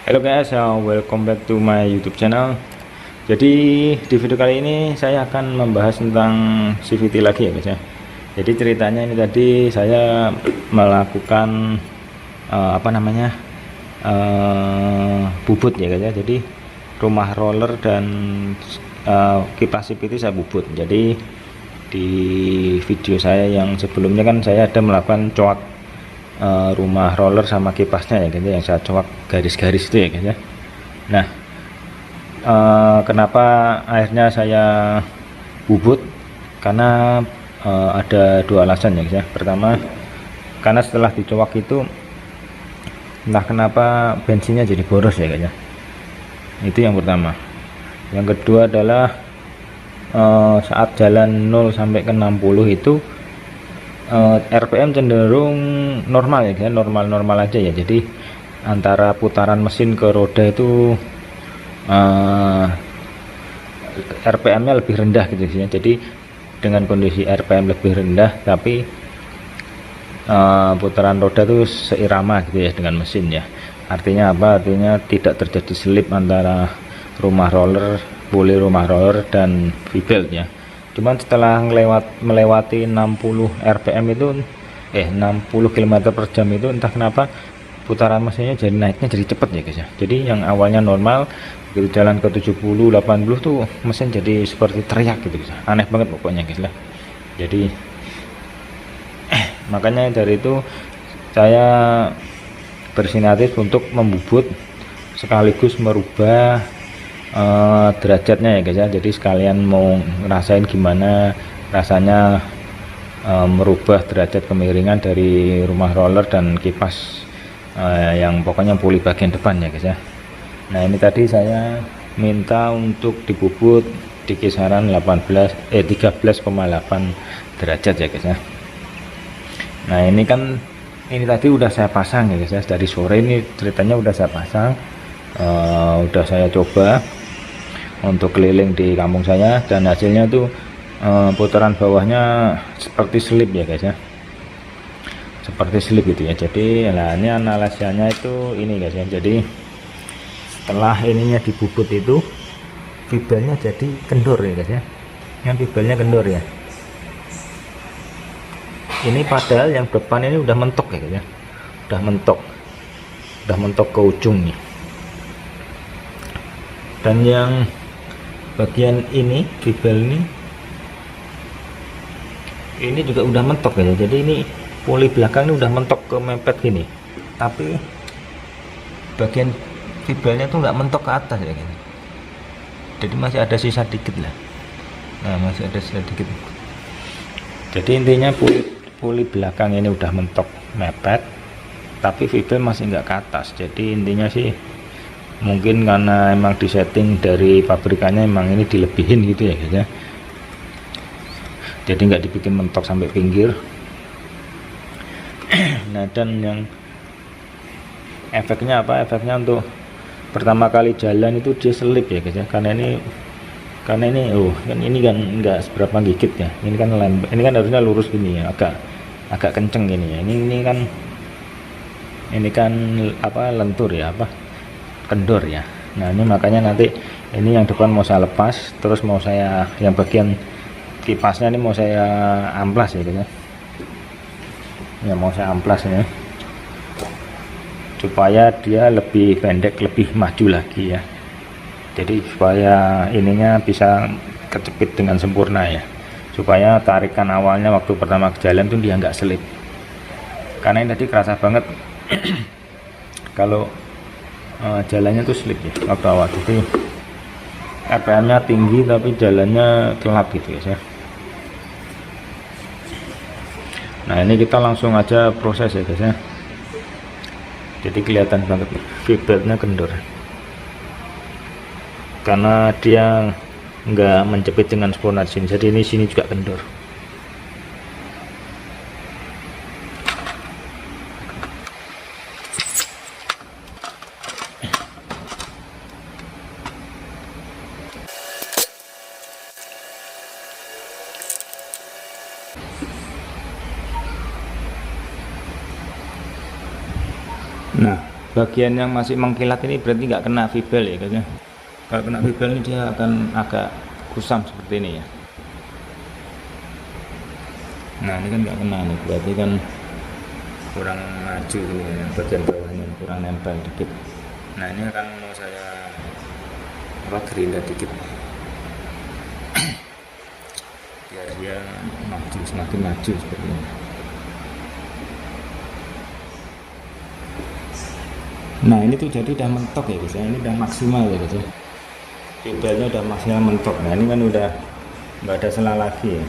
Hello guys, welcome back to my YouTube channel. Jadi di video kali ini saya akan membahas tentang CVT lagi ya guys ya. Jadi ceritanya ini tadi saya melakukan bubut ya guys ya. Jadi rumah roller dan kipas CVT saya bubut. Jadi di video saya yang sebelumnya kan saya ada melakukan coak rumah roller sama kipasnya ya guys, yang saya coak garis-garis itu ya guys ya. Nah, kenapa akhirnya saya bubut? Karena ada dua alasan ya guys ya. Pertama, karena setelah dicoak itu entah kenapa bensinnya jadi boros ya guys ya. Itu yang pertama. Yang kedua adalah saat jalan 0 sampai ke 60 itu RPM cenderung normal ya guys, normal aja ya. Jadi antara putaran mesin ke roda itu RPM-nya lebih rendah gitu ya. Jadi dengan kondisi RPM lebih rendah tapi putaran roda itu seirama gitu ya dengan mesin ya. Artinya apa? Artinya tidak terjadi slip antara rumah roller dan V-belt ya. Cuman setelah melewati 60 RPM itu 60 km per jam itu entah kenapa putaran mesinnya jadi naiknya jadi cepet ya guys ya. Jadi yang awalnya normal begitu jalan ke 70 80 tuh mesin jadi seperti teriak gitu guys. Aneh banget pokoknya guys lah. Jadi makanya dari itu saya bersinartis untuk membubut sekaligus merubah derajatnya ya guys ya. Jadi sekalian mau ngerasain gimana rasanya merubah derajat kemiringan dari rumah roller dan kipas yang pokoknya puli bagian depan ya guys ya. Nah ini tadi saya minta untuk dibubut di kisaran 13,8 derajat ya guys ya. Nah ini tadi udah saya pasang ya guys ya. Dari sore ini ceritanya udah saya pasang, udah saya coba untuk keliling di kampung saya dan hasilnya tuh putaran bawahnya seperti slip ya guys ya, seperti slip gitu ya. Jadi nah ini analisanya itu ini guys ya. Jadi setelah ininya dibubut itu fibelnya jadi kendor ya guys ya, yang fibelnya kendor ya. Ini padahal yang depan ini udah mentok ya guys ya, udah mentok ke ujung nih. Dan yang bagian ini fibel ini juga udah mentok ya. Jadi ini puli belakang ini udah mentok ke mepet gini, tapi bagian fibelnya tuh nggak mentok ke atas ya guys. Jadi masih ada sisa dikit lah. Nah masih ada sisa dikit. Jadi intinya puli belakang ini udah mentok mepet tapi fibel masih nggak ke atas. Jadi intinya sih mungkin karena emang disetting dari pabrikannya emang ini dilebihin gitu ya guys ya. Jadi nggak dibikin mentok sampai pinggir. Nah dan yang efeknya apa? Efeknya untuk pertama kali jalan itu dia selip ya guys ya. Karena ini kan ini kan nggak seberapa gigit ya. Ini kan harusnya lurus gini ya, agak kenceng gini ya. Ini kan apa, lentur ya, kendor ya. Nah ini makanya nanti ini yang depan mau saya lepas, terus mau saya yang bagian kipasnya ini mau saya amplas ya guys ya. Mau saya amplas ya supaya dia lebih pendek, lebih maju lagi ya. Jadi supaya ininya bisa kecepit dengan sempurna ya, supaya tarikan awalnya waktu pertama ke jalan tuh dia nggak selip. Karena ini tadi kerasa banget kalau jalannya tuh slip ya waktu awal. Jadi RPM nya tinggi tapi jalannya telat gitu ya. Nah ini kita langsung aja proses ya guys ya. Jadi kelihatan banget fibelnya kendor karena dia nggak menjepit dengan sempurna di sini. Jadi ini sini juga kendor. Nah bagian yang masih mengkilat ini berarti nggak kena vibel ya guys ya. Kalau kena vibel ini dia akan agak kusam seperti ini ya. Nah ini kan nggak kena nih, berarti kan kurang maju ini ya, bagian bawahnya kurang nempel dikit. Nah ini akan mau saya gerinda dikit biar dia maju, semakin maju seperti ini. Nah ini tuh jadi udah mentok ya guys ya, ini udah maksimal ya guys ya, vibelnya udah maksimal mentok. Nah ini kan udah nggak ada sela lagi ya,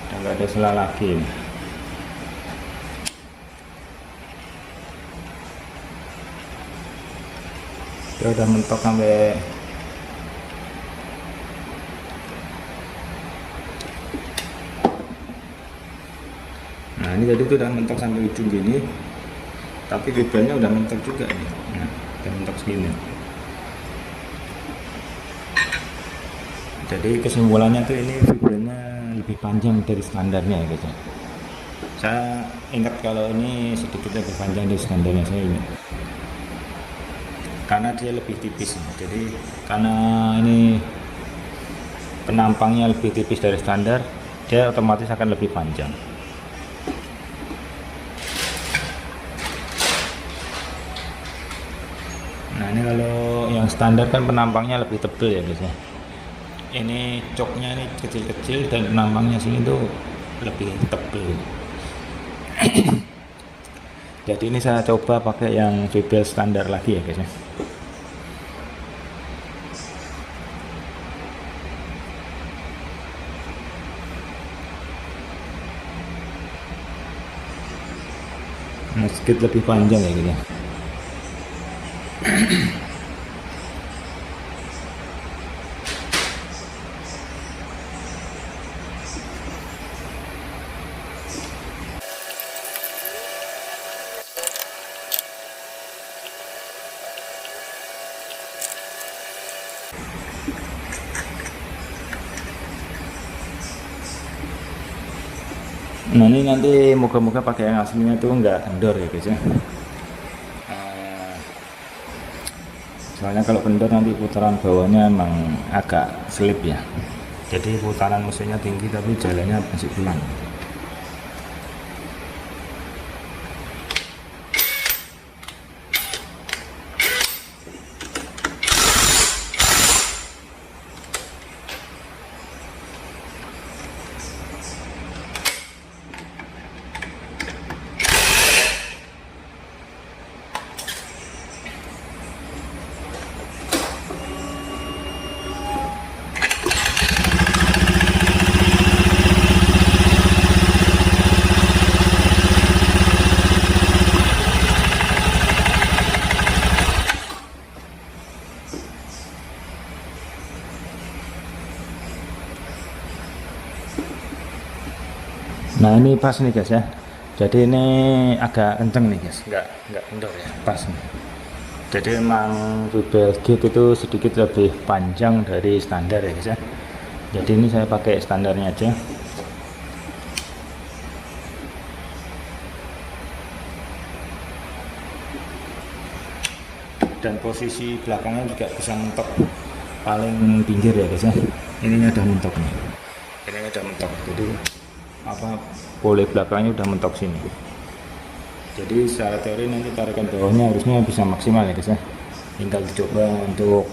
udah nggak ada sela lagi ini. Dia udah mentok sampai nah ini jadi itu udah mentok sampai ujung gini, tapi vibelnya udah mentok juga nih. Nah udah mentok segini. Jadi kesimpulannya tuh ini vibelnya lebih panjang dari standarnya ya guys ya. Saya ingat kalau ini sedikit lebih panjang dari standarnya, saya ingat karena dia lebih tipis. Jadi karena ini penampangnya lebih tipis dari standar, dia otomatis akan lebih panjang. Nah ini kalau yang standar kan penampangnya lebih tebal ya guys ya. Ini coknya ini kecil-kecil dan penampangnya sini tuh lebih tebal. Jadi ini saya coba pakai yang vibel standar lagi ya guys ya. Nah, sedikit lebih panjang ya gitu. Nah ini nanti moga-moga pakai yang aslinya tuh nggak kendor ya guys ya. Soalnya kalau kendor nanti putaran bawahnya emang agak selip ya. Jadi putaran mesinnya tinggi tapi jalannya masih pelan. Nah ini pas nih guys ya. Jadi ini agak kenceng nih guys, nggak kendor ya, pas nih. Jadi emang vibel gate itu sedikit lebih panjang dari standar ya guys ya. Jadi ini saya pakai standarnya aja. Dan posisi belakangnya juga bisa mentok paling pinggir ya guys ya. Ininya udah mentok nih. Ininya udah mentok. Jadi apa pole belakangnya udah mentok sini. Jadi secara teori nanti tarikan bawahnya harusnya bisa maksimal ya guys ya. Tinggal dicoba untuk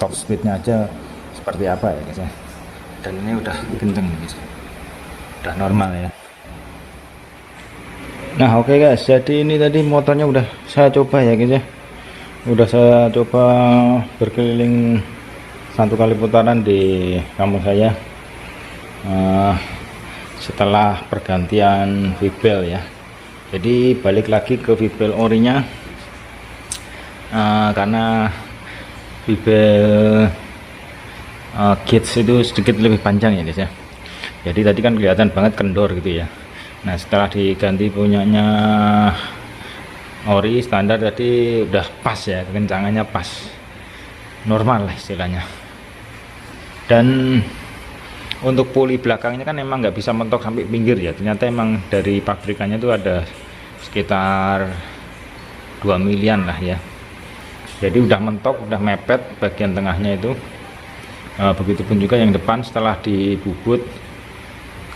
top speednya aja seperti apa ya guys ya. Dan ini udah kenceng guys, udah normal ya. Nah oke guys, jadi ini tadi motornya udah saya coba ya guys ya. Udah saya coba berkeliling 1 kali putaran di kampung saya. Setelah pergantian vibel ya, jadi balik lagi ke vibel orinya karena vibel gates itu sedikit lebih panjang ya guys ya. Jadi tadi kan kelihatan banget kendor gitu ya. Nah setelah diganti punyanya ori standar tadi udah pas ya, kekencangannya pas, normal lah istilahnya. Dan untuk puli belakangnya kan emang nggak bisa mentok sampai pinggir ya, ternyata emang dari pabrikannya tuh ada sekitar 2 milian lah ya. Jadi udah mentok, udah mepet bagian tengahnya itu. Begitupun juga yang depan setelah dibubut,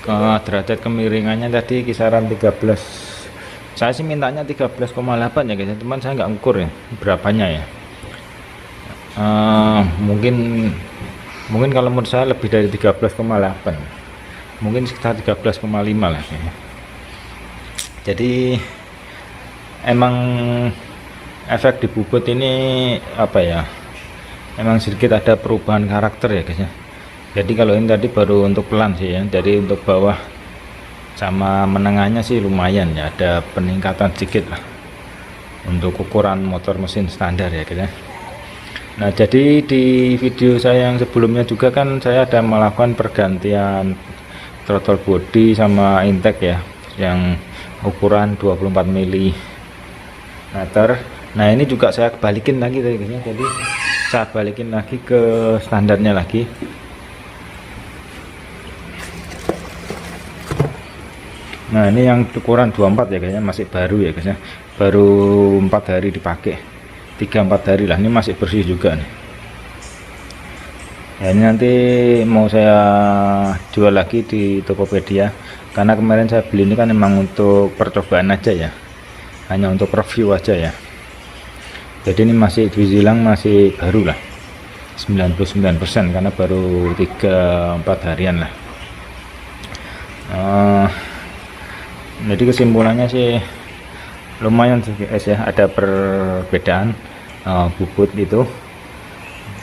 ke derajat kemiringannya tadi kisaran 13. Saya sih mintanya 13,8 ya guys, teman saya nggak ngukur ya berapanya ya. Mungkin kalau menurut saya lebih dari 13,8, mungkin sekitar 13,5 lah ya. Jadi emang efek dibubut ini apa ya, emang sedikit ada perubahan karakter ya guys ya. Jadi kalau ini tadi baru untuk pelan sih ya, jadi untuk bawah sama menengahnya sih lumayan ya, ada peningkatan sedikit lah untuk ukuran motor mesin standar ya guys ya. Nah, jadi di video saya yang sebelumnya juga kan saya ada melakukan pergantian throttle body sama intake ya, yang ukuran 24 mm. Nah, ini juga saya balikin lagi tadi guys ya. Jadi saya balikin lagi ke standarnya lagi. Nah, ini yang ukuran 24 ya guys ya, masih baru ya guys ya, baru 4 hari dipakai, 3-4 hari lah, ini masih bersih juga nih. Ya, ini nanti mau saya jual lagi di Tokopedia, karena kemarin saya beli ini kan memang untuk percobaan aja ya, hanya untuk review aja ya. Jadi ini masih dibilang masih baru lah, 99%, karena baru 3-4 harian lah. Jadi kesimpulannya sih lumayan sih guys ya, ada perbedaan bubut itu.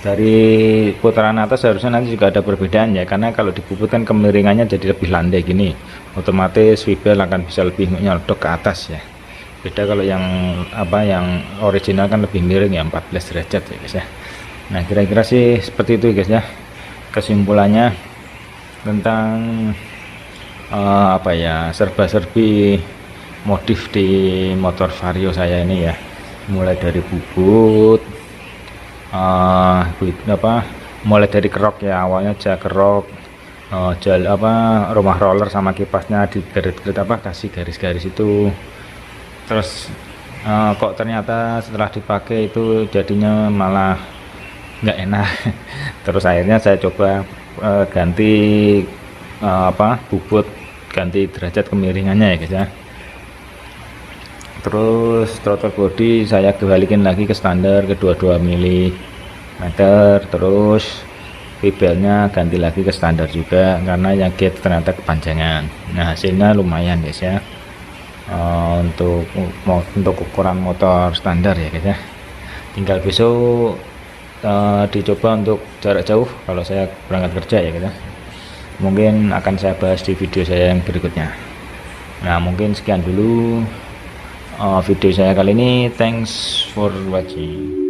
Dari putaran atas harusnya nanti juga ada perbedaan ya, karena kalau dibubut kan kemiringannya jadi lebih landai gini, otomatis swivel akan bisa lebih nyodok ke atas ya. Beda kalau yang original kan lebih miring ya, 14 derajat ya guys ya. Nah, kira-kira sih seperti itu guys ya kesimpulannya tentang serba-serbi modif di motor Vario saya ini ya, mulai dari bubut, mulai dari kerok ya, awalnya aja kerok, rumah roller sama kipasnya di kasih garis-garis itu. Terus kok ternyata setelah dipakai itu jadinya malah nggak enak. Terus akhirnya saya coba ganti bubut, ganti derajat kemiringannya ya guys ya. Terus throttle body saya kebalikin lagi ke standar, ke 22 mm. Terus swivelnya ganti lagi ke standar juga, karena yang gate ternyata kepanjangan. Nah, hasilnya lumayan guys ya, untuk ukuran motor standar ya guys ya. Tinggal besok dicoba untuk jarak jauh kalau saya berangkat kerja ya guys ya. Mungkin akan saya bahas di video saya yang berikutnya. Nah, mungkin sekian dulu video saya kali ini. Thanks for watching.